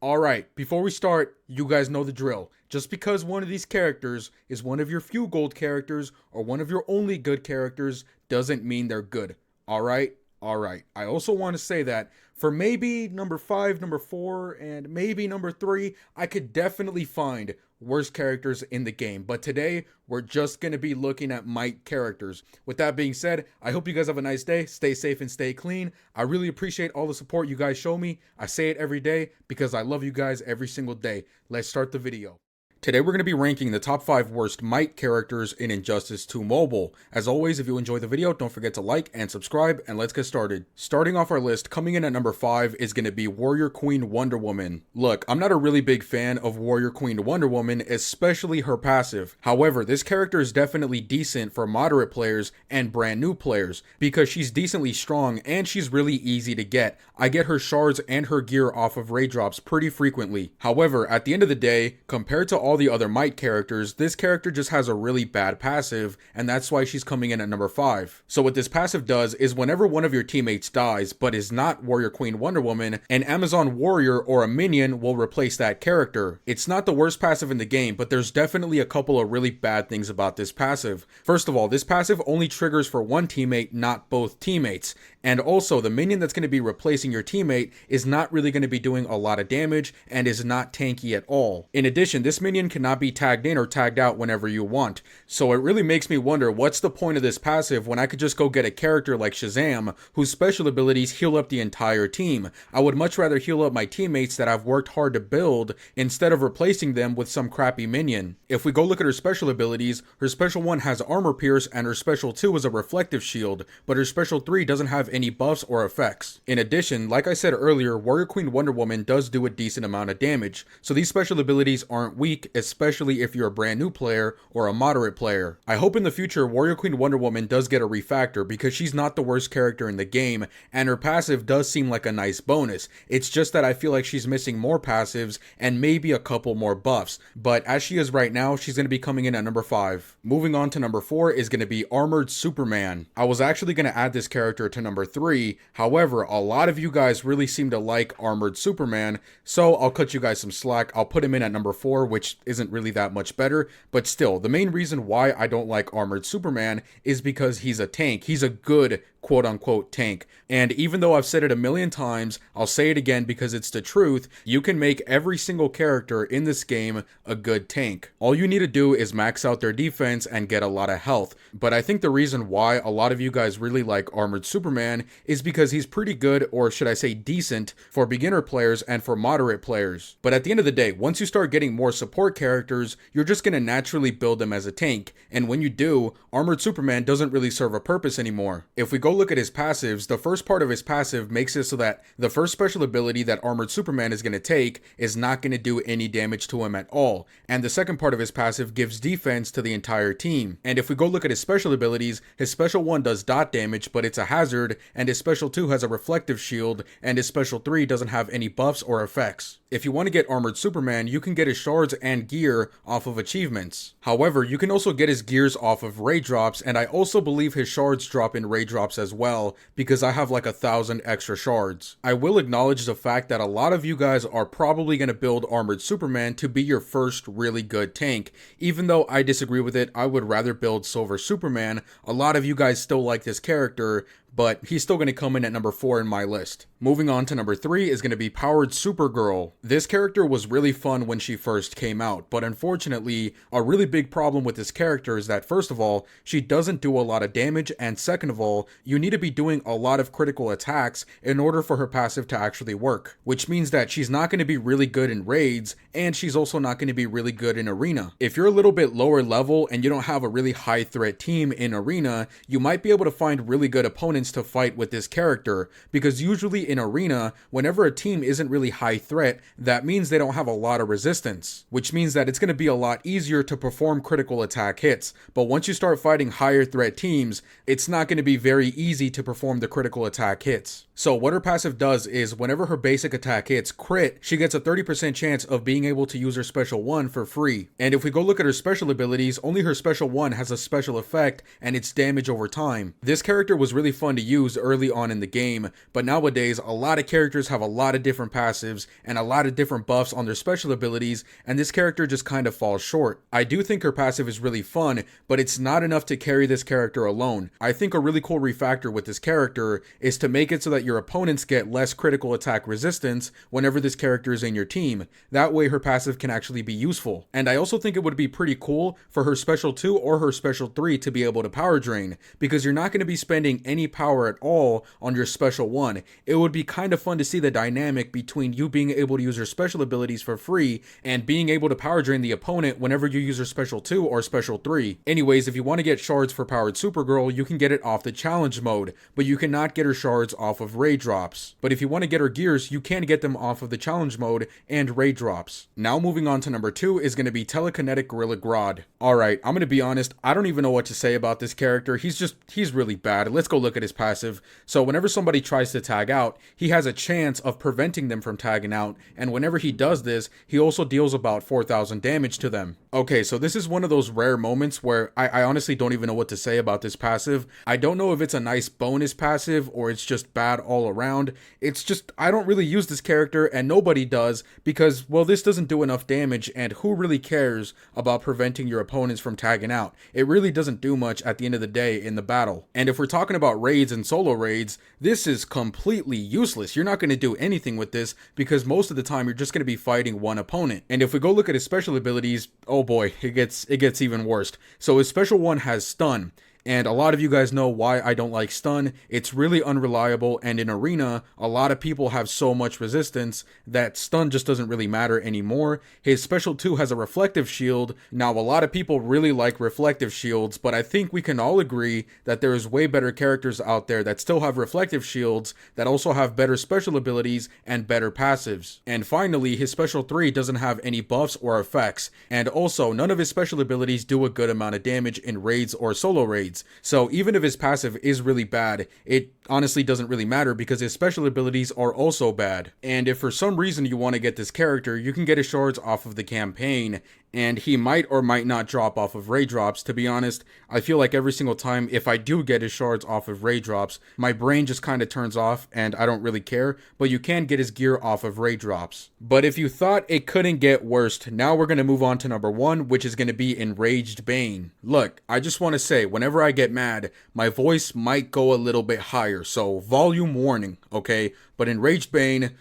Alright, before we start, you guys know the drill. Just because one of these characters is one of your few gold characters or one of your only good characters doesn't mean they're good. Alright? Alright. I also want to say that for maybe number 5, number 4, and maybe number 3, I could definitely find worse characters in the game. But today, we're just going to be looking at might characters. With that being said, I hope you guys have a nice day. Stay safe and stay clean. I really appreciate all the support you guys show me. I say it every day because I love you guys every single day. Let's start the video. Today we're going to be ranking the top 5 worst might characters in Injustice 2 Mobile. As always, if you enjoyed the video, don't forget to like and subscribe, and let's get started. Starting off our list, coming in at number 5 is going to be Warrior Queen Wonder Woman. Look, I'm not a really big fan of Warrior Queen Wonder Woman, especially her passive. However, this character is definitely decent for moderate players and brand new players, because she's decently strong and she's really easy to get. I get her shards and her gear off of raid drops pretty frequently. However, at the end of the day, compared to all the other might characters, this character just has a really bad passive, and that's why she's coming in at number 5. So what this passive does is whenever one of your teammates dies but is not Warrior Queen Wonder Woman, an Amazon warrior or a minion will replace that character. It's not the worst passive in the game, but there's definitely a couple of really bad things about this passive. First of all, this passive only triggers for one teammate, not both teammates. And also, the minion that's going to be replacing your teammate is not really going to be doing a lot of damage and is not tanky at all. In addition, this minion cannot be tagged in or tagged out whenever you want. So it really makes me wonder, what's the point of this passive when I could just go get a character like Shazam, whose special abilities heal up the entire team? I would much rather heal up my teammates that I've worked hard to build instead of replacing them with some crappy minion. If we go look at her special abilities, her special 1 has armor pierce and her special 2 is a reflective shield, but her special 3 doesn't have any buffs or effects. In addition, like I said earlier, Warrior Queen Wonder Woman does do a decent amount of damage, so these special abilities aren't weak, especially if you're a brand new player or a moderate player. I hope in the future Warrior Queen Wonder Woman does get a refactor, because she's not the worst character in the game, and her passive does seem like a nice bonus. It's just that I feel like she's missing more passives and maybe a couple more buffs, but as she is right now, she's going to be coming in at number 5. Moving on to number 4 is going to be Armored Superman. I was actually going to add this character to number 3, however, a lot of you guys really seem to like Armored Superman, so I'll cut you guys some slack. I'll put him in at number 4, which isn't really that much better, but still, the main reason why I don't like Armored Superman is because he's a tank. He's a good quote-unquote tank, and even though I've said it a million times, I'll say it again because it's the truth. You can make every single character in this game a good tank. All you need to do is max out their defense and get a lot of health, but I think the reason why a lot of you guys really like Armored Superman is because he's pretty good, or should I say decent, for beginner players and for moderate players. But at the end of the day, once you start getting more support characters, you're just going to naturally build them as a tank, and when you do, Armored Superman doesn't really serve a purpose anymore. If we go look at his passives, the first part of his passive makes it so that the first special ability that Armored Superman is going to take is not going to do any damage to him at all, and the second part of his passive gives defense to the entire team. And if we go look at his special abilities, his special 1 does dot damage, but it's a hazard, and his special 2 has a reflective shield, and his special 3 doesn't have any buffs or effects. If you want to get Armored Superman, you can get his shards and gear off of achievements. However, you can also get his gears off of raid drops, and I also believe his shards drop in raid drops as well, because I have like 1,000 extra shards. I will acknowledge the fact that a lot of you guys are probably going to build Armored Superman to be your first really good tank. Even though I disagree with it, I would rather build Silver Superman. A lot of you guys still like this character, but he's still going to come in at number 4 in my list. Moving on to number 3 is going to be Powered Supergirl. This character was really fun when she first came out, but unfortunately, a really big problem with this character is that, first of all, she doesn't do a lot of damage, and second of all, you need to be doing a lot of critical attacks in order for her passive to actually work, which means that she's not going to be really good in raids, and she's also not going to be really good in arena. If you're a little bit lower level and you don't have a really high threat team in arena, you might be able to find really good opponents to fight with this character, because usually in arena, whenever a team isn't really high threat, that means they don't have a lot of resistance, which means that it's going to be a lot easier to perform critical attack hits. But once you start fighting higher threat teams, it's not going to be very easy to perform the critical attack hits. So what her passive does is whenever her basic attack hits crit, she gets a 30% chance of being able to use her special 1 for free. And if we go look at her special abilities, only her special 1 has a special effect and it's damage over time. This character was really fun fun to use early on in the game, but nowadays a lot of characters have a lot of different passives and a lot of different buffs on their special abilities, and this character just kind of falls short. I do think her passive is really fun, but it's not enough to carry this character alone. I think a really cool refactor with this character is to make it so that your opponents get less critical attack resistance whenever this character is in your team. That way her passive can actually be useful. And I also think it would be pretty cool for her special 2 or her special 3 to be able to power drain, because you're not going to be spending any power at all on your special 1. It would be kind of fun to see the dynamic between you being able to use your special abilities for free and being able to power drain the opponent whenever you use your special 2 or special 3. Anyways, if you want to get shards for powered Supergirl, you can get it off the challenge mode, but you cannot get her shards off of raid drops. But if you want to get her gears, you can get them off of the challenge mode and raid drops. Now moving on to number 2 is going to be Telekinetic Gorilla GRODD. Alright, I'm going to be honest, I don't even know what to say about this character. He's really bad. Let's go look at his passive. So whenever somebody tries to tag out, he has a chance of preventing them from tagging out, and whenever he does this, he also deals about 4,000 damage to them. Okay, so this is one of those rare moments where I honestly don't even know what to say about this passive. I don't know if it's a nice bonus passive or it's just bad all around. It's just, I don't really use this character and nobody does because, well, this doesn't do enough damage, and who really cares about preventing your opponents from tagging out? It really doesn't do much at the end of the day in the battle. And if we're talking about raids and solo raids, this is completely useless. You're not going to do anything with this because most of the time you're just going to be fighting one opponent. And if we go look at his special abilities, oh boy, it gets even worse. So his special 1 has stun. And a lot of you guys know why I don't like stun. It's really unreliable, and in arena, a lot of people have so much resistance that stun just doesn't really matter anymore. His special 2 has a reflective shield. Now, a lot of people really like reflective shields, but I think we can all agree that there is way better characters out there that still have reflective shields that also have better special abilities and better passives. And finally, his special 3 doesn't have any buffs or effects, and also none of his special abilities do a good amount of damage in raids or solo raids. So even if his passive is really bad, it honestly doesn't really matter because his special abilities are also bad. And if for some reason you want to get this character, you can get his shards off of the campaign, and he might or might not drop off of raid drops. To be honest, I feel like every single time if I do get his shards off of raid drops, my brain just kind of turns off and I don't really care, but you can get his gear off of raid drops. But if you thought it couldn't get worse, now we're going to move on to number 1, which is going to be Enraged BANE. Look, I just want to say, whenever I get mad, my voice might go a little bit higher, so volume warning, okay? But Enraged BANE,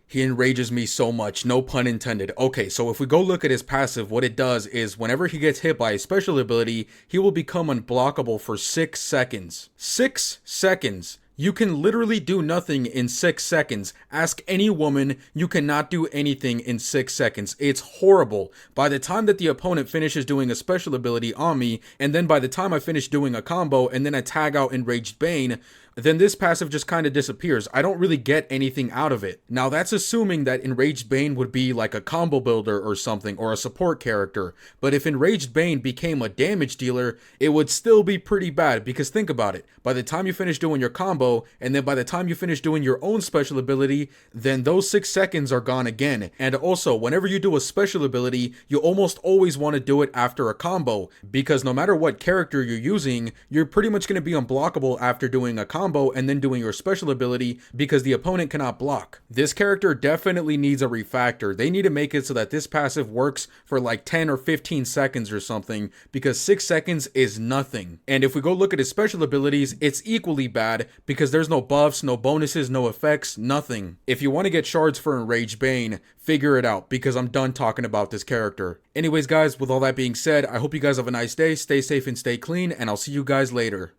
he enrages me so much, no pun intended. Okay, so if we go look at his passive, what it does is whenever he gets hit by a special ability, he will become unblockable for 6 seconds. 6 seconds. You can literally do nothing in 6 seconds. Ask any woman, you cannot do anything in 6 seconds. It's horrible. By the time that the opponent finishes doing a special ability on me, and then by the time I finish doing a combo, and then I tag out Enraged BANE, then this passive just kind of disappears. I don't really get anything out of it. Now that's assuming that Enraged BANE would be like a combo builder or something, or a support character. But if Enraged BANE became a damage dealer, it would still be pretty bad, because think about it. By the time you finish doing your combo, and then by the time you finish doing your own special ability, then those 6 seconds are gone again. And also, whenever you do a special ability, you almost always want to do it after a combo, because no matter what character you're using, you're pretty much going to be unblockable after doing a combo and then doing your special ability, because the opponent cannot block. This character definitely needs a refactor. They need to make it so that this passive works for like 10 or 15 seconds or something, because 6 seconds is nothing. And if we go look at his special abilities, it's equally bad, because there's no buffs, no bonuses, no effects, nothing. If you want to get shards for Enraged BANE, figure it out, because I'm done talking about this character. Anyways guys, with all that being said, I hope you guys have a nice day, stay safe and stay clean, and I'll see you guys later.